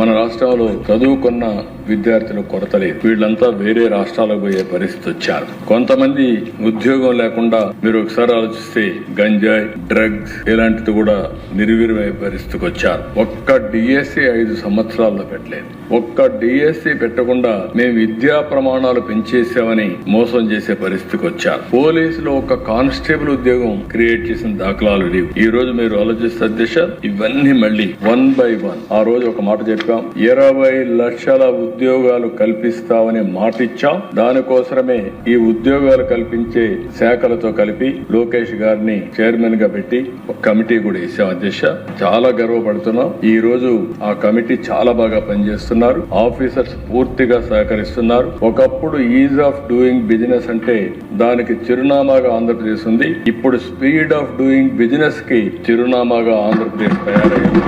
మన రాష్ట్రంలో చదువుకున్న విద్యార్థుల కొరత లేదు. వీళ్ళంతా వేరే రాష్ట్రాలకు పోయే పరిస్థితి వచ్చారు. కొంతమంది ఉద్యోగం లేకుండా మీరు ఒకసారి ఆలోచిస్తే గంజాయి, డ్రగ్స్ ఇలాంటిది కూడా నిర్వీర్యమయ్యే పరిస్థితికి వచ్చారు. ఒక్క డిఎస్సి 5 సంవత్సరాల్లో పెట్టలేదు. ఒక్క డిఎస్సి పెట్టకుండా మేము విద్యా ప్రమాణాలు పెంచేసామని మోసం చేసే పరిస్థితికి వచ్చారు. పోలీసులు ఒక కానిస్టేబుల్ ఉద్యోగం క్రియేట్ చేసిన దాఖలాలు లేవు. ఈ రోజు మీరు ఆలోచిస్తే అధ్యక్ష, ఇవన్నీ మళ్ళీ 1 by 1 ఆ రోజు ఒక మాట చెప్పాం, 20 లక్షల ఉద్యోగాలు కల్పిస్తామని మాట ఇచ్చాం. దానికోసమే ఈ ఉద్యోగాలు కల్పించే శాఖలతో కలిపి లోకేష్ గారిని చైర్మన్ గా పెట్టి ఒక కమిటీ కూడా ఇచ్చాం అధ్యక్ష. చాలా గర్వపడుతున్నాం. ఈ రోజు ఆ కమిటీ చాలా బాగా పనిచేస్తున్నారు. ఆఫీసర్స్ పూర్తిగా సహకరిస్తున్నారు. ఒకప్పుడు ఈజ్ ఆఫ్ డూయింగ్ బిజినెస్ అంటే దానికి చిరునామాగా ఆంధ్రప్రదేశ్ ఉంది. ఇప్పుడు స్పీడ్ ఆఫ్ డూయింగ్ బిజినెస్ కి చిరునామాగా ఆంధ్రప్రదేశ్ తయారైంది.